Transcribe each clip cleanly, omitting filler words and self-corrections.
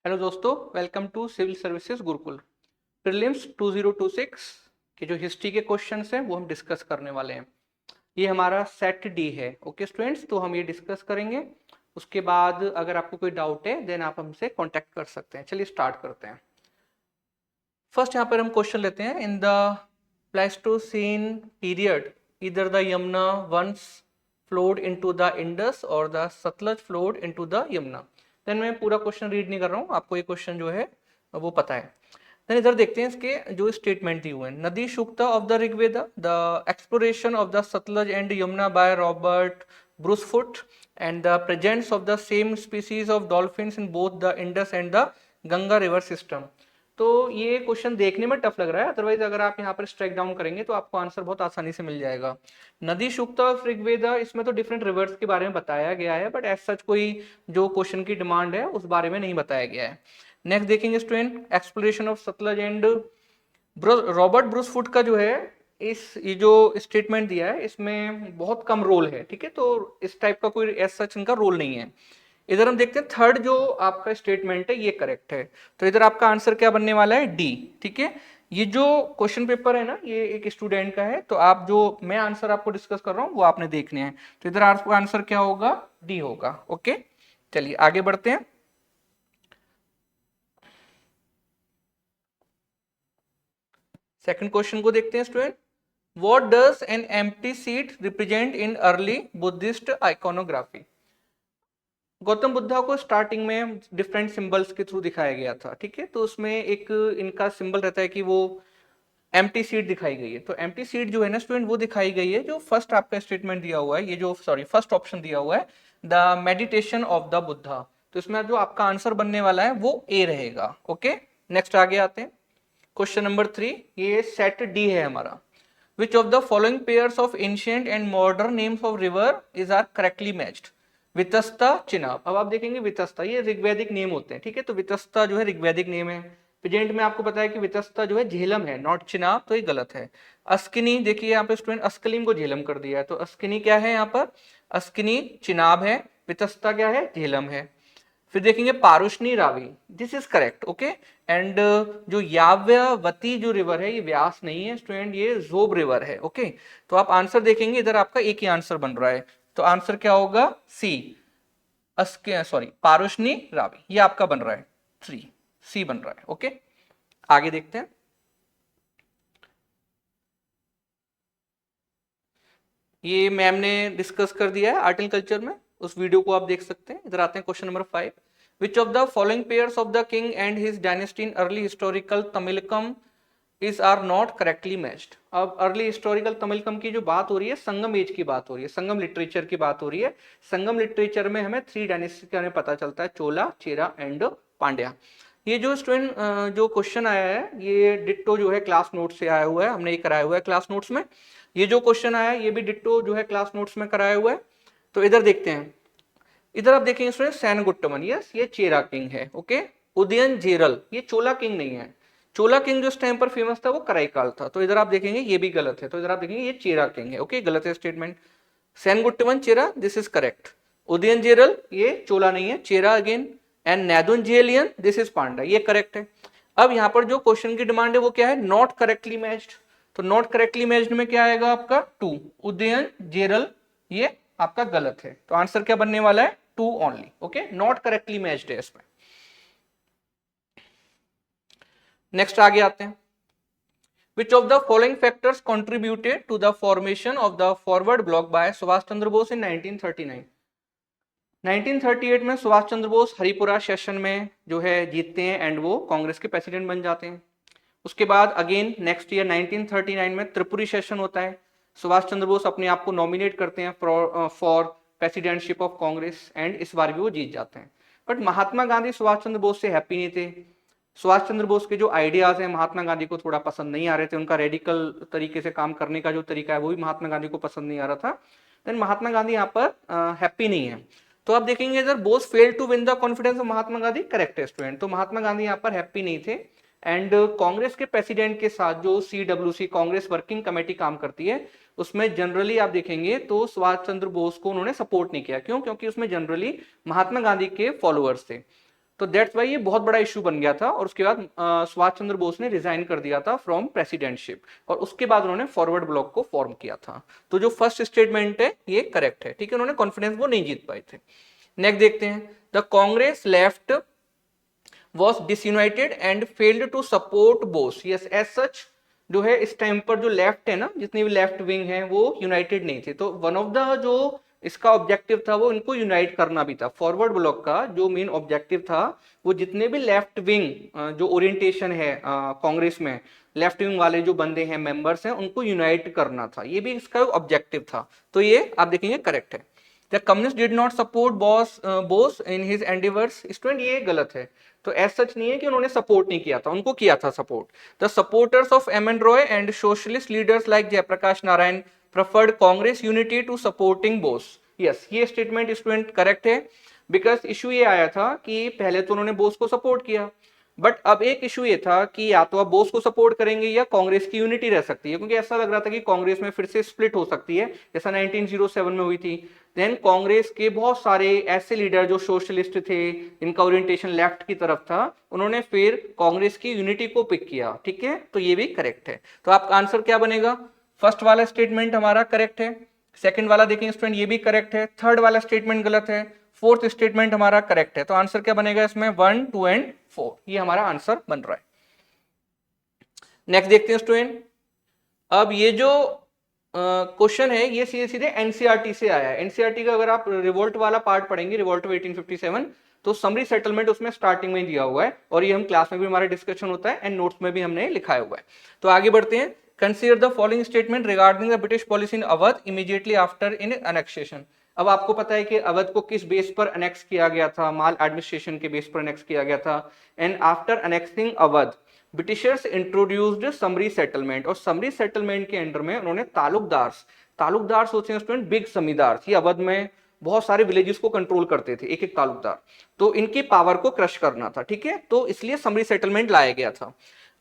Hello दोस्तों, welcome to civil services Gurukul prelims 2026 के जो हिस्ट्री के क्वेश्चंस हैं वो हम डिस्कस करने वाले हैं। ये हमारा सेट डी है। ओके स्टूडेंट्स, तो हम ये डिस्कस करेंगे। उसके बाद अगर आपको कोई डाउट है देन आप हमसे कांटेक्ट कर सकते हैं। चलिए स्टार्ट करते हैं। फर्स्ट यहाँ पर हम क्वेश्चन लेते हैं। इन द प्लेस्टोसीन पीरियड इधर the Yamuna once flowed into the Indus और the Sutlej flowed into the Yamuna. Then मैं पूरा क्वेश्चन रीड नहीं कर रहा हूँ, आपको ये क्वेश्चन जो है वो पता है। देन इधर देखते हैं इसके जो स्टेटमेंट दी हुए हैं। Nadi Sukta of the Rigveda, the exploration of the Sutlej and Yamuna by Robert Bruce Foote and the presence of the same species of dolphins in both the Indus and the Ganga river system. तो ये क्वेश्चन देखने में टफ लग रहा है, अदरवाइज अगर आप यहाँ पर स्ट्राइक डाउन करेंगे तो आपको आंसर बहुत आसानी से मिल जाएगा। नदी सूक्ता ऑफ ऋग्वेदा, इसमें तो डिफरेंट रिवर्स के बारे में बताया गया है, बट एज सच कोई जो क्वेश्चन की डिमांड है उस बारे में नहीं बताया गया है। नेक्स्ट देखेंगे student, exploration of Sutlej and Robert Bruce Foote का जो है ये जो स्टेटमेंट दिया है इसमें बहुत कम रोल है। ठीक है, तो इस टाइप का कोई एज सच इनका रोल नहीं है। इधर हम देखते हैं थर्ड जो आपका स्टेटमेंट है ये करेक्ट है, तो इधर आपका आंसर क्या बनने वाला है? डी। ठीक है, ये जो क्वेश्चन पेपर है ना ये एक स्टूडेंट का है, तो आप जो मैं आंसर आपको डिस्कस कर रहा हूँ वो आपने देखने हैं। तो इधर आपका आंसर क्या होगा? डी होगा। ओके, चलिए आगे बढ़ते हैं। सेकंड क्वेश्चन को देखते हैं student. What does an empty seat represent in early Buddhist iconography? Gautam Buddha को स्टार्टिंग में डिफरेंट सिंबल्स के थ्रू दिखाया गया था। ठीक है, तो उसमें एक इनका सिंबल रहता है कि वो एम्प्टी सीट दिखाई गई है। तो एम्प्टी सीट जो है ना स्टूडेंट वो दिखाई गई है जो फर्स्ट आपका स्टेटमेंट दिया हुआ है, ये जो सॉरी फर्स्ट ऑप्शन दिया हुआ है the meditation of the Buddha. तो इसमें जो आपका आंसर बनने वाला है वो ए रहेगा। ओके, नेक्स्ट आगे आते हैं। क्वेश्चन नंबर 3, ये सेट डी है हमारा। Which of the following pairs of ancient and modern names of river is are correctly matched? Vitasta, Chenab. अब आप देखेंगे वितस्ता ये ऋग्वैदिक नेम होते हैं। ठीक है, तो वितस्ता जो है ऋग्वैदिक नेम है। प्रेजेंट में आपको पता है कि वितस्ता जो है झेलम है, नॉट चिनाब, तो ये गलत है। अस्किनी, देखिए यहाँ पे स्टूडेंट अस्कलिम को झेलम कर दिया है, तो अस्किनी क्या है यहाँ पर? अस्किनी चिनाब है, वितस्ता क्या है? झेलम है। फिर देखेंगे Parushni Ravi, this is correct. Okay, and जो याव्यवती जो रिवर है ये व्यास नहीं है स्टूडेंट, ये जोब रिवर है। ओके, तो आप आंसर देखेंगे इधर आपका एक ही आंसर बन रहा है, तो आंसर क्या होगा? सी, सॉरी पारुष्णी रावी, ये आपका बन रहा है 3, सी बन रहा है। ओके, आगे देखते हैं। ये मैम ने डिस्कस कर दिया है आर्ट एंड कल्चर में, उस वीडियो को आप देख सकते हैं। इधर आते हैं question number 5। Which of the following pairs of the king and his dynasty in early historical Tamilakam is are not correctly matched? अब अर्ली हिस्टोरिकल तमिलकम की जो बात हो रही है संगम एज की बात हो रही है, संगम लिटरेचर की बात हो रही है। संगम लिटरेचर में हमें 3 डायनेस्टी का हमें पता चलता है, चोला, चेरा एंड पांड्या। ये जो स्टूडेंट जो क्वेश्चन आया है ये डिट्टो जो है क्लास नोट से आया हुआ है, हमने ये कराया हुआ है क्लास नोट्स में। ये जो क्वेश्चन आया है ये भी डिट्टो जो है क्लास नोट्स में कराया हुआ है। तो इधर देखते हैं, इधर आप देखेंगे स्टूडेंट सैनगुट्टमन, यस ये चेरा किंग है। ओके, उदयन जेरल ये चोला किंग नहीं है। चोला किंग जो उस टाइम पर फेमस था वो कराईकाल था, तो इधर आप देखेंगे ये भी गलत है, तो इधर आप देखेंगे ये चेरा किंग है। ओके, गलत है statement. Senguttuvan Chera, this is correct. Udiyan Cheral ये चोला नहीं है, Chera again. And Nedunjeliyan, this is Pandya, ये करेक्ट है। अब यहाँ पर जो क्वेश्चन की डिमांड है वो क्या है? Not correctly matched. तो नॉट करेक्टली मैच्ड में क्या आएगा आपका? 2, उदयन जेरल, ये आपका गलत है। तो आंसर क्या बनने वाला है? 2 only. Okay, not correctly matched है इसमें। नेक्स्ट आगे आते हैं। Which of the following factors contributed to the formation of the forward bloc by Subhash Chandra Bose in 1939? 1938 में सुभाष चंद्र बोस हरिपुरा सेशन में जो है जीतते हैं एंड वो कांग्रेस के प्रेसिडेंट बन जाते हैं। उसके बाद अगेन नेक्स्ट ईयर 1939 में त्रिपुरी सेशन होता है, सुभाष चंद्र बोस अपने आप को नॉमिनेट करते हैं for presidentship of Congress and इस बार भी वो जीत जाते हैं। बट महात्मा गांधी सुभाष चंद्र बोस से हैप्पी नहीं थे। सुभाष चंद्र बोस के जो आइडियाज हैं महात्मा गांधी को थोड़ा पसंद नहीं आ रहे थे, उनका रेडिकल तरीके से काम करने का जो तरीका है वो भी महात्मा गांधी को पसंद नहीं आ रहा था। देन महात्मा गांधी यहाँ पर हैप्पी नहीं है। तो आप देखेंगे इधर Bose fail to win the confidence of Mahatma Gandhi, correct है स्टूडेंट। तो महात्मा गांधी यहाँ पर हैप्पी नहीं थे एंड कांग्रेस के प्रेसिडेंट के साथ जो CWC कांग्रेस वर्किंग कमेटी काम करती है उसमें जनरली आप देखेंगे तो सुभाष चंद्र बोस को उन्होंने सपोर्ट नहीं किया। क्यों? क्योंकि उसमें जनरली महात्मा गांधी के फॉलोअर्स थे। तो दैट्स वाई ये बहुत बड़ा इशू बन गया था और उसके बाद सुभाष चंद्र बोस ने रिजाइन कर दिया था फ्रॉम प्रेसिडेंटशिप और उसके बाद उन्होंने फॉरवर्ड ब्लॉक को फॉर्म किया था। तो जो फर्स्ट स्टेटमेंट है ये करेक्ट है, ठीक है, उन्होंने कॉन्फिडेंस वो नहीं जीत पाए थे। नेक्स्ट देखते हैं, the Congress left was disunited and failed to support Bose. Yes, as such जो है इस टाइम पर जो लेफ्ट है ना, जितनी भी लेफ्ट विंग है वो यूनाइटेड नहीं थे। तो वन ऑफ द जो इसका ऑब्जेक्टिव था वो इनको यूनाइट करना भी था। फॉरवर्ड ब्लॉक का जो मेन ऑब्जेक्टिव था वो जितने भी लेफ्ट विंग जो ओरिएंटेशन है कांग्रेस में, लेफ्ट विंग वाले जो बंदे हैं, मेंबर्स हैं, उनको यूनाइट करना था, ये भी इसका ऑब्जेक्टिव था। तो ये आप देखेंगे करेक्ट है। The communist did not support Bose in his endeavours. Student ये गलत है। तो एज सच नहीं है कि उन्होंने सपोर्ट नहीं किया था, उनको किया था support. The supporters of M N Roy and socialist leaders like Jayaprakash Narayan preferred Congress unity to supporting Bose. Yes, ये स्टेटमेंट स्टूडेंट करेक्ट है, बिकॉज इशू ये आया था कि पहले तो उन्होंने बोस को सपोर्ट किया, बट अब एक इशू ये था कि या तो आप बोस को सपोर्ट करेंगे या कांग्रेस की यूनिटी रह सकती है, क्योंकि ऐसा लग रहा था कि कांग्रेस में फिर से स्प्लिट हो सकती है जैसा 1907 में हुई थी। देन कांग्रेस के बहुत सारे ऐसे लीडर जो सोशलिस्ट थे, इनका ओरिएंटेशन लेफ्ट की तरफ था, उन्होंने फिर कांग्रेस की यूनिटी को पिक किया, ठीक है। तो ये भी करेक्ट है। तो आपका आंसर क्या बनेगा? फर्स्ट वाला स्टेटमेंट हमारा करेक्ट है, सेकंड वाला देखेंगे स्टूडेंट ये भी करेक्ट है, थर्ड वाला स्टेटमेंट गलत है, फोर्थ स्टेटमेंट हमारा करेक्ट है। तो आंसर क्या बनेगा इसमें? 1, 2 एंड 4, ये हमारा आंसर बन रहा है। नेक्स्ट देखते हैं स्टूडेंट, अब ये जो क्वेश्चन है ये सीधे सीधे एनसीईआरटी से आया है। एनसीईआरटी का अगर आप रिवोल्ट वाला पार्ट पढ़ेंगे, रिवोल्ट ऑफ 1857, तो समरी सेटलमेंट उसमें स्टार्टिंग में दिया हुआ है और ये हम क्लास में भी हमारा डिस्कशन होता है एंड नोट्स में भी हमने लिखाया हुआ है। तो आगे बढ़ते हैं। Consider the following statement regarding the British policy in Awadh immediately after in annexation. अब आपको पता है कि अवध को किस बेस पर अनेक्स किया गया था? माल एडमिनिस्ट्रेशन के बेस पर अनेक्स किया गया था। And after annexing Awadh Britishers introduced summary settlement, और समरी सेटलमेंट के अंडर में उन्होंने तालुकदार होते हैं स्टूडेंट, बिग जमींदार। ये अवध में बहुत सारे विलेजेस को कंट्रोल करते थे एक एक तालुकदार, तो इनकी पावर को क्रश करना था, ठीक है। तो इसलिए समरी सेटलमेंट लाया गया था।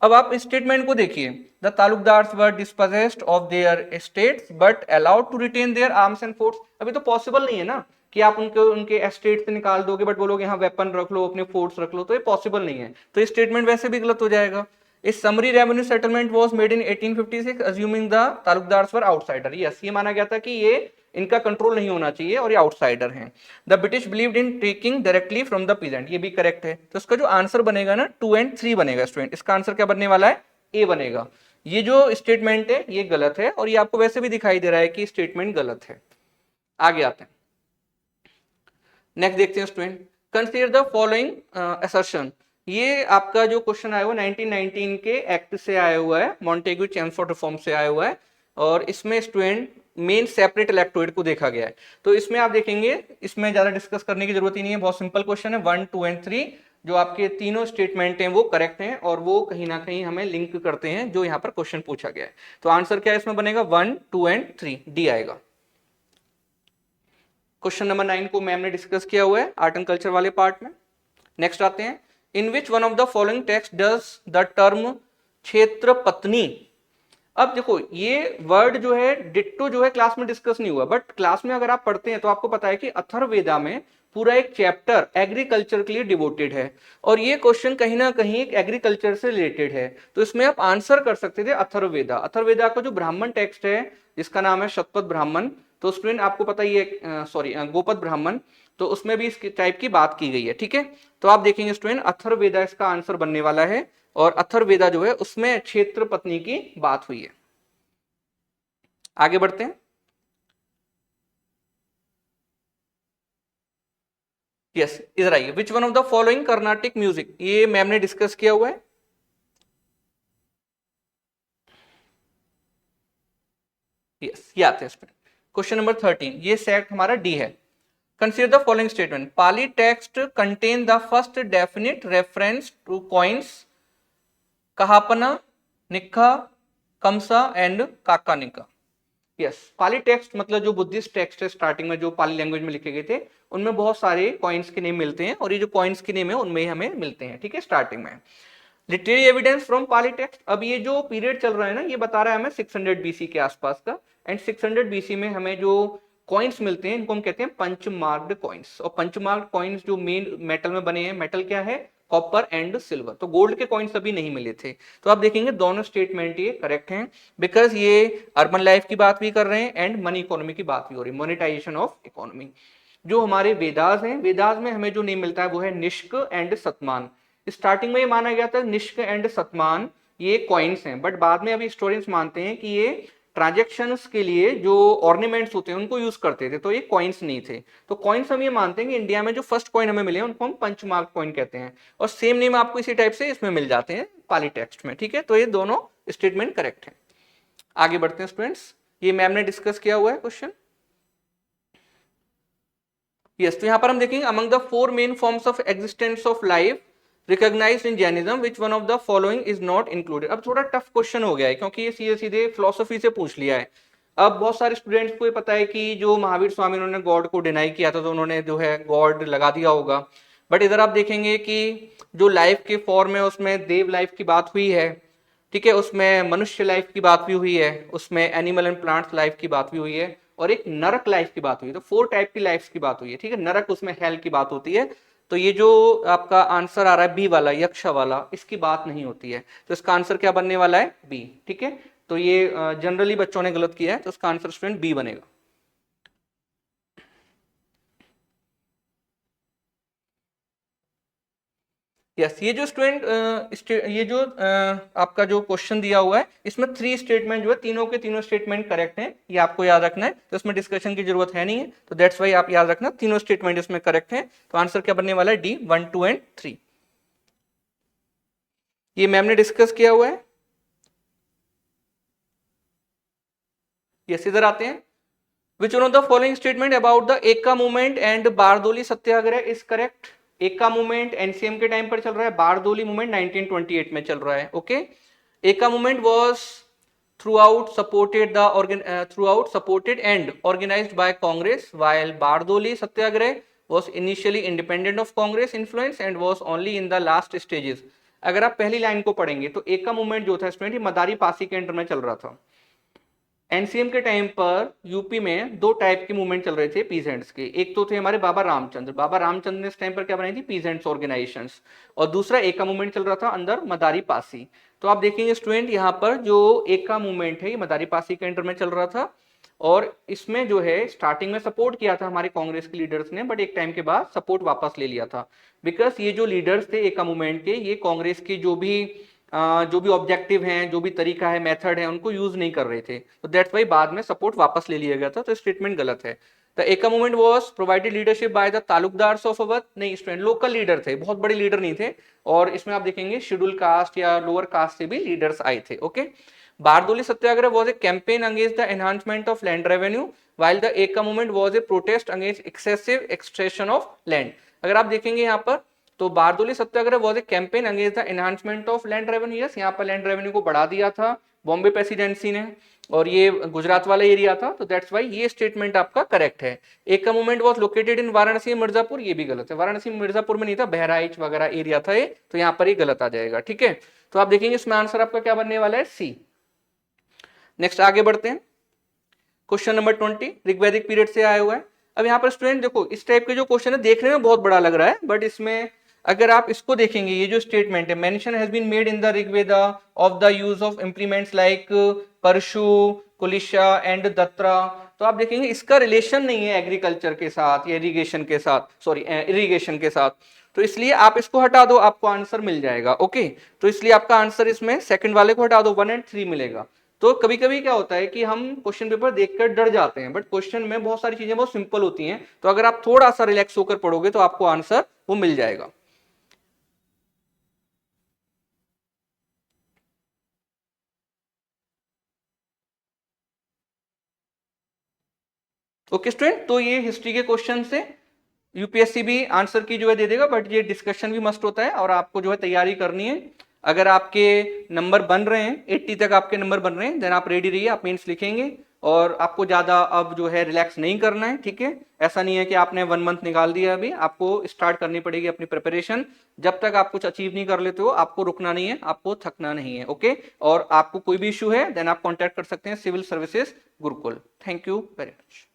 अब आप स्टेटमेंट को देखिए, the talukdars were dispossessed of their estates but allowed to retain their arms and forts. अभी तो पॉसिबल नहीं है ना कि आप उनके एस्टेट से निकाल दोगे बट बोलोगे यहाँ वेपन रख लो, अपने फोर्ट्स रख लो, तो ये पॉसिबल नहीं है। तो ये स्टेटमेंट वैसे भी गलत हो जाएगा। इस summary revenue settlement was made in 1856 assuming the talukdars were outsider. Yes, ये माना गया था कि ये इनका कंट्रोल नहीं होना चाहिए और ये आउटसाइडर हैं। The British believed in taking directly from the peasant, ये भी करेक्ट है। तो इसका जो आंसर बनेगा ना 2 एंड 3 बनेगा स्टूडेंट। इसका आंसर क्या बनने वाला है? ए बनेगा। ये जो स्टेटमेंट है ये गलत है और ये आपको वैसे भी दिखाई दे रहा है कि स्टेटमेंट गलत है। आगे आते हैं, नेक्स्ट देखते हैं student, consider the following assertion. ये आपका जो क्वेश्चन आया हुआ 1919 के एक्ट से आया हुआ है, मॉन्टेग्यू चैम्सफोर्ड रिफॉर्म से आया हुआ है, और इसमें स्टूडेंट मेन सेपरेट इलेक्टोरेट को देखा गया है। तो इसमें आप देखेंगे, इसमें ज्यादा डिस्कस करने की जरूरत ही नहीं है, बहुत सिंपल क्वेश्चन है। 1, 2 एंड 3 जो आपके तीनों स्टेटमेंट हैं वो करेक्ट हैं और वो कहीं ना कहीं हमें लिंक करते हैं जो यहाँ पर क्वेश्चन पूछा गया है। तो आंसर क्या है इसमें बनेगा? 1, 2 एंड 3, डी आएगा। क्वेश्चन नंबर 9 को मैम ने डिस्कस किया हुआ है आर्ट एंड कल्चर वाले पार्ट में। नेक्स्ट आते हैं, in which one of the following text does the term क्षेत्र पत्नी। अब देखो ये वर्ड जो है डिट्टो जो है क्लास में डिस्कस नहीं हुआ, बट क्लास में अगर आप पढ़ते हैं तो आपको पता है कि अथर्ववेदा में पूरा एक चैप्टर एग्रीकल्चर के लिए डिवोटेड है और ये क्वेश्चन कहीं ना कहीं एग्रीकल्चर से रिलेटेड है। तो इसमें आप आंसर कर सकते थे अथर्ववेदा। अथर्ववेदा का जो ब्राह्मण टेक्स्ट है जिसका नाम है शतपथ ब्राह्मण, तो स्टूडेंट आपको पता ही है, सॉरी गोपद ब्राह्मण, तो उसमें भी इस टाइप की बात की गई है, ठीक है। तो आप देखेंगे स्टूडेंट अथर्ववेदा इसका आंसर बनने वाला है और अथर्ववेदा जो है उसमें क्षेत्र पत्नी की बात हुई है। आगे बढ़ते हैं, यस इधर आइए, विच one of the following Carnatic music, ये मैम ने डिस्कस किया हुआ है। यस ये आते हैं स्टूडेंट, क्वेश्चन नंबर 13, ये सेट हमारा डी है। Consider the following statement. Pali text contain the first definite reference to coins Kahapana, Nikha, Kamsa and Kakanika. Yes, Pali text मतलब जो बुद्धिस्ट टेक्स्ट है स्टार्टिंग में जो पाली लैंग्वेज में लिखे गए थे उनमें बहुत सारे कॉइन्स के नेम मिलते हैं और ये जो कॉइन्स के नेम है उनमें ही हमें मिलते हैं, ठीक है, स्टार्टिंग में। Literary evidence from Pali text, अब ये जो पीरियड चल रहा है ना ये बता रहा है हमें 600 BC के आसपास का, एंड 600 BC में हमें जो कॉइन्स मिलते हैं, इनको हम कहते हैं पंच मार्क्ड कॉइन्स। और पंच मार्क्ड कॉइन्स जो मेन मेटल में बने हैं, मेटल क्या है, कॉपर एंड सिल्वर। तो गोल्ड के कॉइन्स अभी नहीं मिले थे। तो आप देखेंगे दोनों स्टेटमेंट ये करेक्ट हैं, बिकॉज ये अर्बन लाइफ की बात भी कर रहे हैं एंड मनी इकोनॉमी की बात भी हो रही है, मोनेटाइजेशन ऑफ इकोनॉमी। जो हमारे वेदास हैं, वेदास में हमें जो नेम मिलता है वो है निष्क एंड सतमान। स्टार्टिंग में ये माना गया था निष्क एंड सतमान ये कॉइन्स हैं, बट बाद में अभी हिस्टोरियंस मानते हैं कि ये ट्रांजेक्शन्स के लिए जो ऑर्नामेंट्स होते हैं उनको यूज करते थे, तो ये कॉइन्स नहीं थे। तो कॉइन्स हम ये मानते हैं कि इंडिया में जो फर्स्ट कॉइन हमें मिले हैं उनको हम पंचमार्क कॉइन कहते हैं, और सेम नेम आपको इसी टाइप से इसमें मिल जाते हैं पाली टेक्स्ट में, ठीक है। तो ये दोनों स्टेटमेंट करेक्ट है। आगे बढ़ते हैं स्टूडेंट्स, ये मैम ने डिस्कस किया हुआ है क्वेश्चन। यस, तो यहां पर हम देखेंगे among the 4 main forms of existence of life recognised in Jainism which one of the following is not included. अब थोड़ा टफ क्वेश्चन हो गया है क्योंकि ये सीधे सीधे फिलोसफी से पूछ लिया है। अब बहुत सारे स्टूडेंट्स को ये पता है कि जो महावीर स्वामी उन्होंने गॉड को डिनाई किया था, तो उन्होंने जो है गॉड लगा दिया होगा। बट इधर आप देखेंगे कि जो लाइफ के फॉर्म है उसमें देव लाइफ की बात हुई है, ठीक है, उसमें मनुष्य लाइफ की बात भी हुई है, उसमें एनिमल एंड प्लांट्स लाइफ की बात भी हुई है, और एक नरक लाइफ की बात हुई है। तो 4 टाइप की लाइफ की बात हुई है, ठीक है। नरक उसमें हेल की बात होती है। तो ये जो आपका आंसर आ रहा है बी वाला, यक्ष वाला, इसकी बात नहीं होती है। तो इसका आंसर क्या बनने वाला है, बी, ठीक है। तो ये जनरली बच्चों ने गलत किया है, तो इसका आंसर स्टूडेंट बी बनेगा। यस, ये जो स्टूडेंट ये जो आपका जो क्वेश्चन दिया हुआ है इसमें 3 स्टेटमेंट जो है, तीनों के तीनों स्टेटमेंट करेक्ट हैं, ये आपको याद रखना है। तो इसमें डिस्कशन की जरूरत है नहीं है, तो दैट्स वाई आप याद रखना तीनों स्टेटमेंट इसमें करेक्ट हैं। तो आंसर क्या बनने वाला है, डी 1, 2 एंड 3। ये मैम ने डिस्कस किया हुआ है। यस, इधर आते हैं। Which one of the following statement about the Eka movement and Bardoli Satyagraha is correct. Eka movement NCM के टाइम पर चल रहा है, बारदोली मूवमेंट 1928 में चल रहा है, ओके। एका movement was throughout supported and organized by Congress, while Bardoli Satyagrah was initially independent of Congress influence and was only in the last stages। अगर आप पहली लाइन को पढ़ेंगे तो एका मूवमेंट जो था स्टूडेंट, मदारी पासी के अंडर में चल रहा था। एनसीएम के टाइम पर यूपी में 2 टाइप के मूवमेंट चल रहे थे पीजेंट्स के। एक तो थे हमारे बाबा रामचंद्र ने इस टाइम पर क्या बनाई थी, पीजेंट्स ऑर्गेनाइजेशंस, और दूसरा एका मूवमेंट चल रहा था अंदर मदारी पासी। तो आप देखेंगे स्टूडेंट यहाँ पर जो एका मूवमेंट है ये मदारी पासी के अंडर में चल रहा था, और इसमें जो है स्टार्टिंग में सपोर्ट किया था हमारे कांग्रेस के लीडर्स ने, बट एक टाइम के बाद सपोर्ट वापस ले लिया था, बिकॉज ये जो लीडर्स थे एका मूवमेंट के, ये कांग्रेस की जो भी ऑब्जेक्टिव हैं, जो भी तरीका है, मेथड है, उनको यूज नहीं कर रहे थे। तो दैट्स वाई बाद में सपोर्ट वापस ले लिया गया था। तो स्टेटमेंट गलत है। The Eka movement was provided leadership by the talukdars of Awadh. नहीं स्टूडेंट, लोकल लीडर थे, बहुत बड़े लीडर नहीं थे। और इसमें आप देखेंगे शेड्यूल कास्ट या लोअर कास्ट से भी लीडर्स आए थे, okay. Bardoli Satyagraha was a campaign against the enhancement of land revenue, while the Eka movement was a protest against excessive extraction of land. अगर आप देखेंगे यहाँ पर तो Bardoli Satyagraha was a campaign against the enhancement of land revenue. Yes, यहाँ पर land revenue को बढ़ा दिया था बॉम्बे प्रेसिडेंसी ने, और ये गुजरात वाला एरिया था। तो दैट्स वाई ये स्टेटमेंट आपका करेक्ट है। एका movement was located in Varanasi Mirzapur, ये भी गलत है। वाराणसी मिर्जापुर में नहीं था, बहराइच वगैरह एरिया था ये, तो यहाँ पर ये गलत आ जाएगा, ठीक है। तो आप देखेंगे इसमें आंसर आपका क्या बनने वाला है, सी। नेक्स्ट आगे बढ़ते हैं। क्वेश्चन नंबर 20 ऋग्वैदिक पीरियड से आया हुआ है। अब यहाँ पर स्टूडेंट देखो, इस टाइप के जो क्वेश्चन है देखने में बहुत बड़ा लग रहा है, बट इसमें अगर आप इसको देखेंगे, ये जो स्टेटमेंट है, mention has been made in the Rigveda of the use of implements like parashu, kulisha and दत्रा। तो आप देखेंगे इसका रिलेशन नहीं है एग्रीकल्चर के साथ या इरिगेशन के साथ, सॉरी इरिगेशन के साथ। तो इसलिए आप इसको हटा दो, आपको आंसर मिल जाएगा, ओके। तो इसलिए आपका आंसर इसमें सेकंड वाले को हटा दो, 1 और 3 मिलेगा। तो कभी कभी क्या होता है कि हम क्वेश्चन पेपर देखकर डर जाते हैं, बट क्वेश्चन में बहुत सारी चीजें बहुत सिंपल होती हैं। तो अगर आप थोड़ा सा रिलैक्स होकर पढ़ोगे तो आपको आंसर वो मिल जाएगा। ओके स्टूडेंट, तो ये हिस्ट्री के क्वेश्चन से यूपीएससी भी आंसर की जो है दे देगा, बट ये डिस्कशन भी मस्ट होता है और आपको जो है तैयारी करनी है। अगर आपके नंबर बन रहे हैं 80 तक आपके नंबर बन रहे हैं, देन आप रेडी रहिए, आप मेंस लिखेंगे। और आपको ज्यादा अब जो है रिलैक्स नहीं करना है, ठीक है। ऐसा नहीं है कि आपने 1 मंथ निकाल दिया, अभी आपको स्टार्ट करनी पड़ेगी अपनी प्रिपरेशन। जब तक आप कुछ अचीव नहीं कर लेते हो आपको रुकना नहीं है, आपको थकना नहीं है, ओके। और आपको कोई भी इशू है देन आप कॉन्टैक्ट कर सकते हैं civil services Gurukul. Thank you very much.